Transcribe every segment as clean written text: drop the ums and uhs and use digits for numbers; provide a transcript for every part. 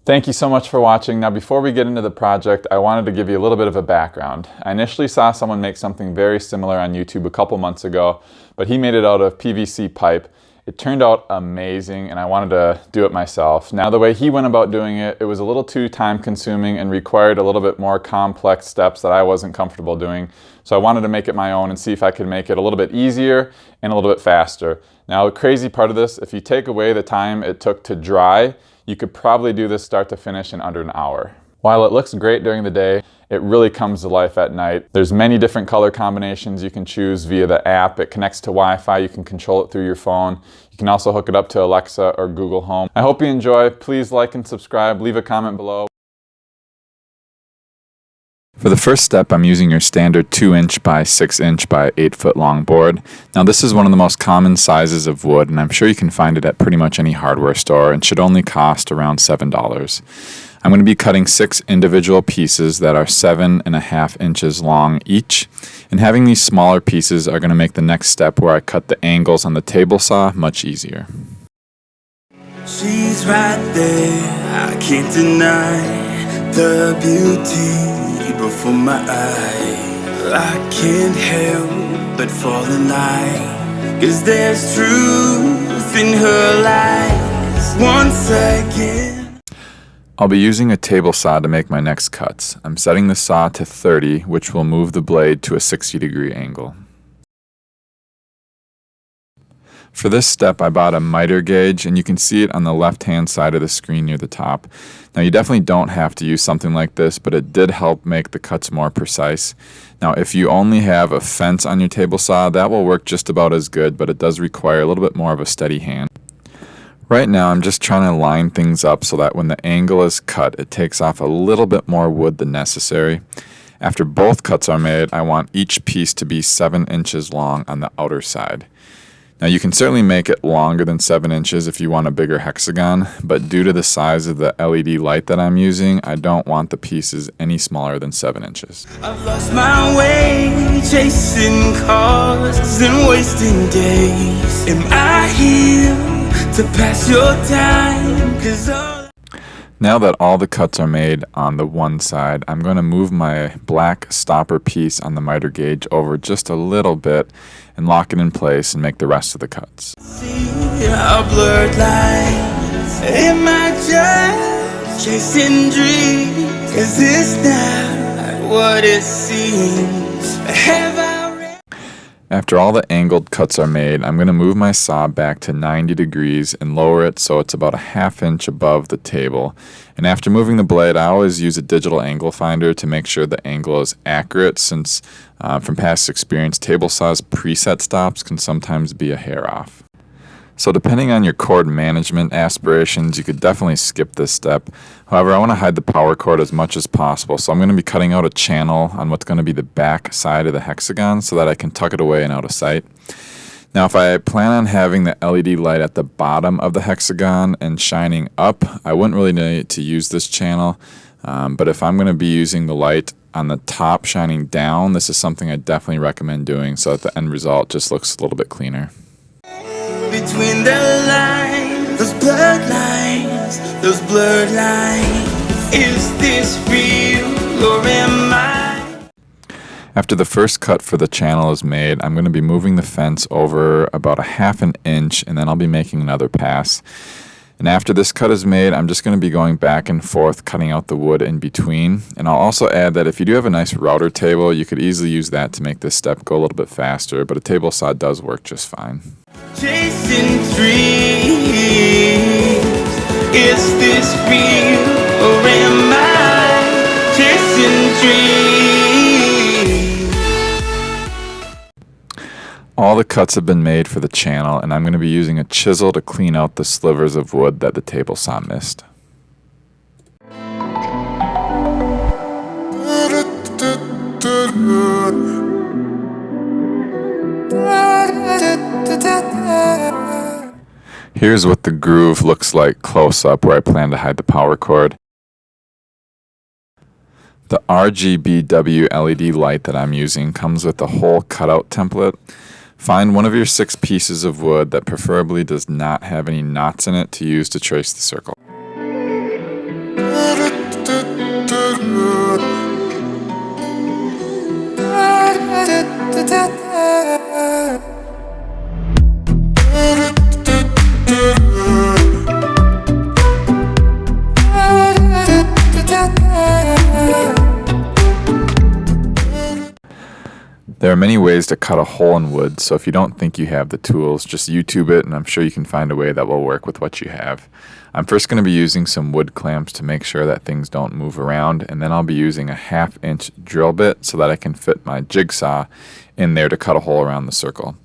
Thank you so much for watching. Now, before we get into the project, I wanted to give you a little bit of a background. I initially saw someone make something very similar on YouTube a couple months ago, but he made it out of PVC pipe. It turned out amazing, and I wanted to do it myself. Now, the way he went about doing it, it was a little too time-consuming and required a little bit more complex steps that I wasn't comfortable doing. So I wanted to make it my own and see if I could make it a little bit easier and a little bit faster. Now, the crazy part of this, if you take away the time it took to dry, you could probably do this start to finish in under an hour. While it looks great during the day, it really comes to life at night. There's many different color combinations you can choose via the app. It connects to Wi-Fi. You can control it through your phone. You can also hook it up to Alexa or Google Home. I hope you enjoy. Please like and subscribe. Leave a comment below. For the first step, I'm using your standard 2" by 6" by 8" long board. Now, this is one of the most common sizes of wood, and I'm sure you can find it at pretty much any hardware store and should only cost around $7. I'm going to be cutting 6 individual pieces that are 7½ inches long each, and having these smaller pieces are going to make the next step where I cut the angles on the table saw much easier. She's right there, I can't deny the beauty before my eyes. I can't help but fall in line, 'cause there's truth in her lies. Once again, I'll be using a table saw to make my next cuts. I'm setting the saw to 30, which will move the blade to a 60-degree angle. For this step, I bought a miter gauge, and you can see it on the left-hand side of the screen near the top. Now, you definitely don't have to use something like this, but it did help make the cuts more precise. Now, if you only have a fence on your table saw, that will work just about as good, but it does require a little bit more of a steady hand. Right now, I'm just trying to line things up so that when the angle is cut, it takes off a little bit more wood than necessary. After both cuts are made, I want each piece to be 7 inches long on the outer side. Now, you can certainly make it longer than 7 inches if you want a bigger hexagon, but due to the size of the LED light that I'm using, I don't want the pieces any smaller than 7 inches. I've lost my way, chasing cars and wasting days. Am I here to pass your time? 'Cause now that all the cuts are made on the one side, I'm going to move my black stopper piece on the miter gauge over just a little bit and lock it in place and make the rest of the cuts. see our blurred lines. Am I just chasing dreams? 'Cause it's not what it seems. Have I After all the angled cuts are made, I'm going to move my saw back to 90 degrees and lower it so it's about a ½ inch above the table. And after moving the blade, I always use a digital angle finder to make sure the angle is accurate, since from past experience, table saws preset stops can sometimes be a hair off. So depending on your cord management aspirations, you could definitely skip this step. However, I want to hide the power cord as much as possible, so I'm going to be cutting out a channel on what's going to be the back side of the hexagon so that I can tuck it away and out of sight. Now, if I plan on having the LED light at the bottom of the hexagon and shining up, I wouldn't really need to use this channel. But if I'm going to be using the light on the top shining down, this is something I definitely recommend doing so that the end result just looks a little bit cleaner. between the lines, those blurred lines, those blurred lines? Is this real or am I? After the first cut for the channel is made, I'm going to be moving the fence over about a ½ inch, and then I'll be making another pass. And after this cut is made, I'm just going to be going back and forth, cutting out the wood in between. And I'll also add that if you do have a nice router table, you could easily use that to make this step go a little bit faster, but a table saw does work just fine. Chasing dreams, is this real or am I chasing dreams? All the cuts have been made for the channel, and I'm going to be using a chisel to clean out the slivers of wood that the table saw missed. Here's what the groove looks like close up where I plan to hide the power cord. The RGBW LED light that I'm using comes with a hole cutout template. Find one of your 6 pieces of wood that preferably does not have any knots in it to use to trace the circle. There are many ways to cut a hole in wood, so if you don't think you have the tools, just YouTube it and I'm sure you can find a way that will work with what you have. I'm first going to be using some wood clamps to make sure that things don't move around, and then I'll be using a 1/2-inch drill bit so that I can fit my jigsaw in there to cut a hole around the circle.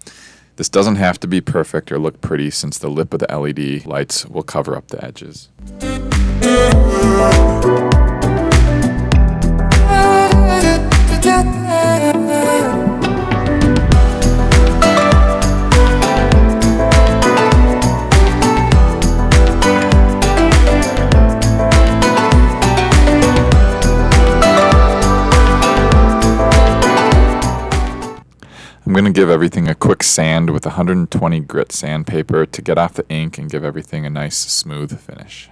This doesn't have to be perfect or look pretty since the lip of the LED lights will cover up the edges. I'm going to give everything a quick sand with 120 grit sandpaper to get off the ink and give everything a nice smooth finish.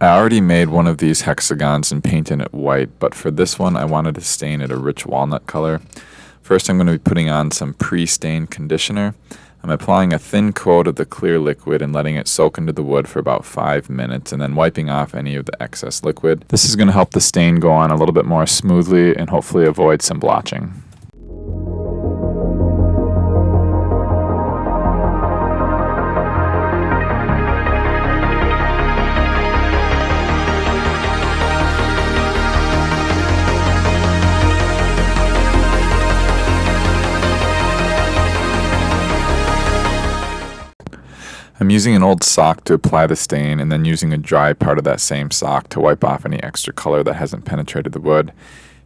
I already made one of these hexagons and painted it white, but for this one I wanted to stain it a rich walnut color. First I'm going to be putting on some pre-stain conditioner. I'm applying a thin coat of the clear liquid and letting it soak into the wood for about 5 minutes and then wiping off any of the excess liquid. This is going to help the stain go on a little bit more smoothly and hopefully avoid some blotching. I'm using an old sock to apply the stain and then using a dry part of that same sock to wipe off any extra color that hasn't penetrated the wood.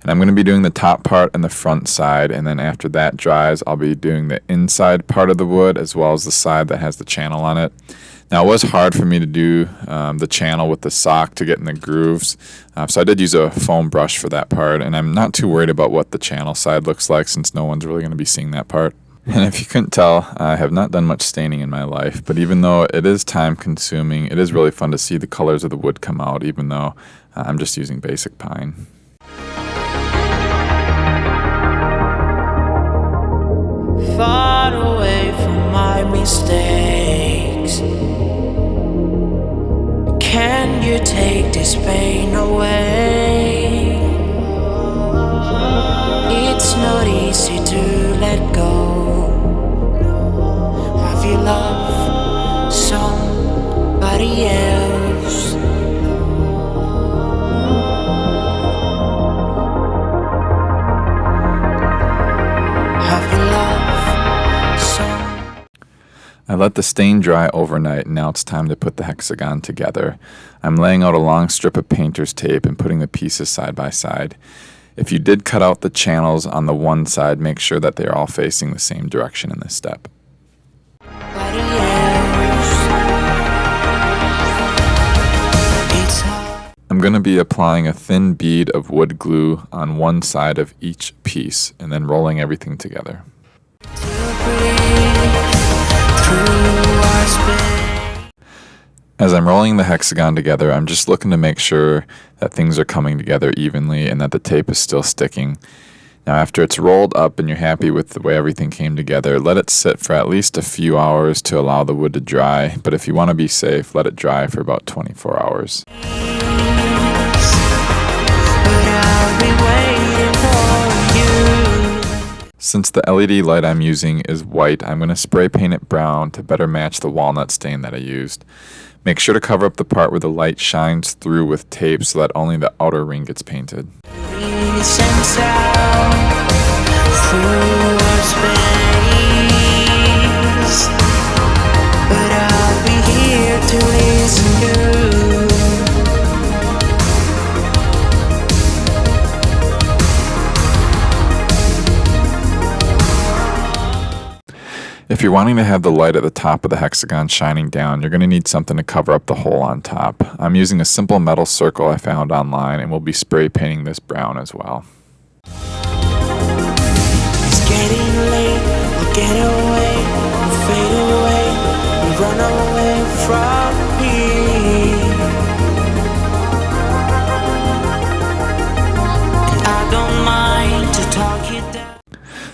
And I'm going to be doing the top part and the front side, and then after that dries I'll be doing the inside part of the wood as well as the side that has the channel on it. Now it was hard for me to do the channel with the sock to get in the grooves, so I did use a foam brush for that part, and I'm not too worried about what the channel side looks like since no one's really going to be seeing that part. And if you couldn't tell, I have not done much staining in my life, but even though it is time consuming, it is really fun to see the colors of the wood come out, even though I'm just using basic pine. Far away from my mistakes, can you take this pain away? It's not easy to let go. Have you loved somebody else? Have you loved some? I let the stain dry overnight, and now it's time to put the hexagon together. I'm laying out a long strip of painter's tape and putting the pieces side by side. If you did cut out the channels on the one side, make sure that they are all facing the same direction in this step. I'm going to be applying a thin bead of wood glue on one side of each piece and then rolling everything together. As I'm rolling the hexagon together, I'm just looking to make sure that things are coming together evenly and that the tape is still sticking. Now after it's rolled up and you're happy with the way everything came together, let it sit for at least a few hours to allow the wood to dry, but if you want to be safe, let it dry for about 24 hours. Since the LED light I'm using is white, I'm going to spray paint it brown to better match the walnut stain that I used. Make sure to cover up the part where the light shines through with tape so that only the outer ring gets painted. If you're wanting to have the light at the top of the hexagon shining down, you're going to need something to cover up the hole on top. I'm using a simple metal circle I found online, and we'll be spray painting this brown as well. It's getting late, we'll get away, we'll fade away, we'll run away from here. I don't mind to talk you down.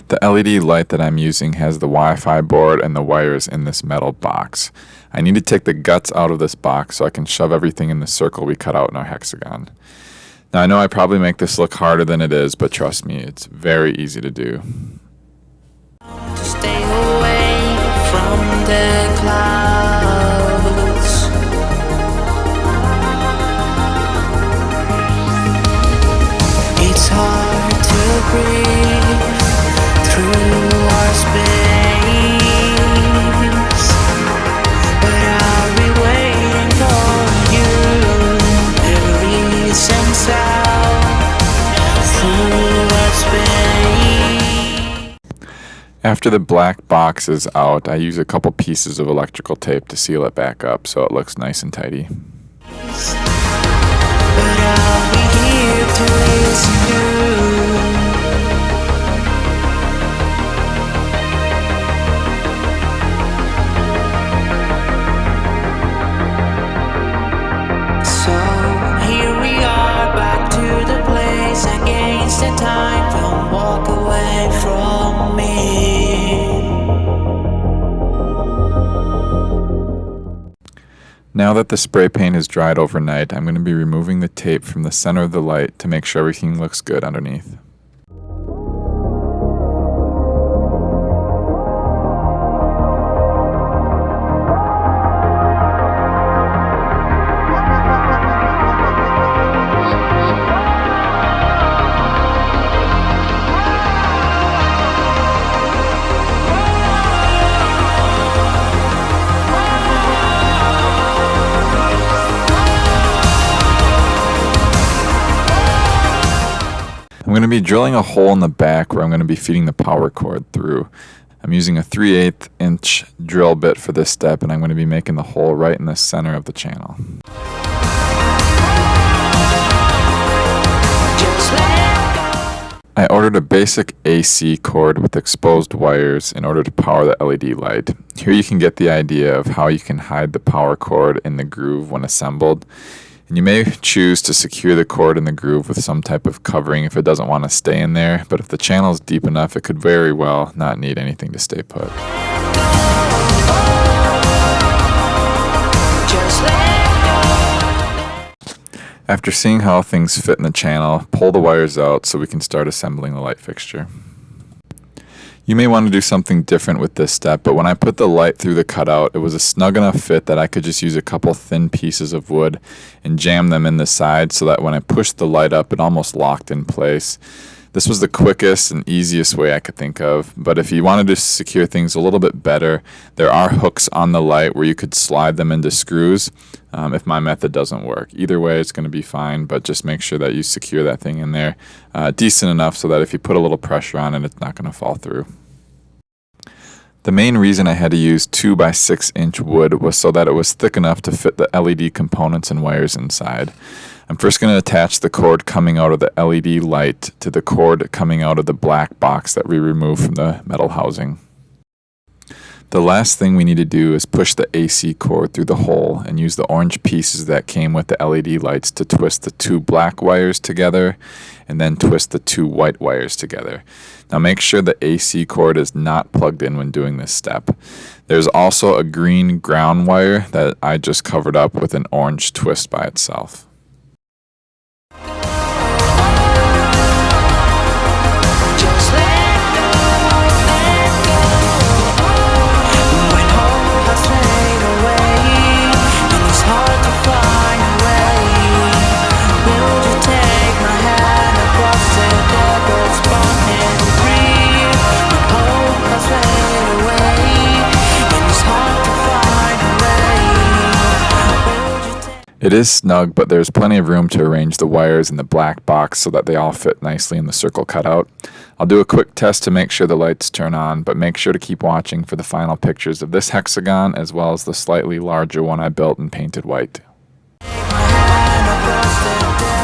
The LED light that I'm using has the Wi-Fi board and the wires in this metal box. I need to take the guts out of this box so I can shove everything in the circle we cut out in our hexagon. Now I know I probably make this look harder than it is, but trust me, it's very easy to do. To stay away from the clouds. It's hard to breathe through our space, but I'll be waiting for you. Every sense out through our space. After the black box is out, I use a couple pieces of electrical tape to seal it back up so it looks nice and tidy. But I'll be here to listen to. So here we are, back to the place against the time. Don't walk away from me. Now that the spray paint is dried overnight, I'm going to be removing the tape from the center of the light to make sure everything looks good underneath. I'm going to be drilling a hole in the back where I'm going to be feeding the power cord through. I'm using a 3/8 inch drill bit for this step, and I'm going to be making the hole right in the center of the channel. I ordered a basic AC cord with exposed wires in order to power the LED light. Here you can get the idea of how you can hide the power cord in the groove when assembled. And you may choose to secure the cord in the groove with some type of covering if it doesn't want to stay in there, but if the channel is deep enough, it could very well not need anything to stay put. After seeing how things fit in the channel, pull the wires out so we can start assembling the light fixture. You may want to do something different with this step, but when I put the light through the cutout, it was a snug enough fit that I could just use a couple thin pieces of wood and jam them in the side so that when I pushed the light up, it almost locked in place. This was the quickest and easiest way I could think of, but if you wanted to secure things a little bit better, there are hooks on the light where you could slide them into screws if my method doesn't work. Either way, it's going to be fine, but just make sure that you secure that thing in there decent enough so that if you put a little pressure on it, it's not going to fall through. The main reason I had to use 2 by 6 inch wood was so that it was thick enough to fit the LED components and wires inside. I'm first going to attach the cord coming out of the LED light to the cord coming out of the black box that we removed from the metal housing. The last thing we need to do is push the AC cord through the hole and use the orange pieces that came with the LED lights to twist the 2 black wires together and then twist the 2 white wires together. Now make sure the AC cord is not plugged in when doing this step. There's also a green ground wire that I just covered up with an orange twist by itself. Just let go, let go. When hope has faded away, and it's hard to find a way. Will you take my hand across the devil's spawning free? When hope has faded away, and it's hard to find a way. Will you take It is snug, but there's plenty of room to arrange the wires in the black box so that they all fit nicely in the circle cutout. I'll do a quick test to make sure the lights turn on, but make sure to keep watching for the final pictures of this hexagon as well as the slightly larger one I built and painted white. my hand across the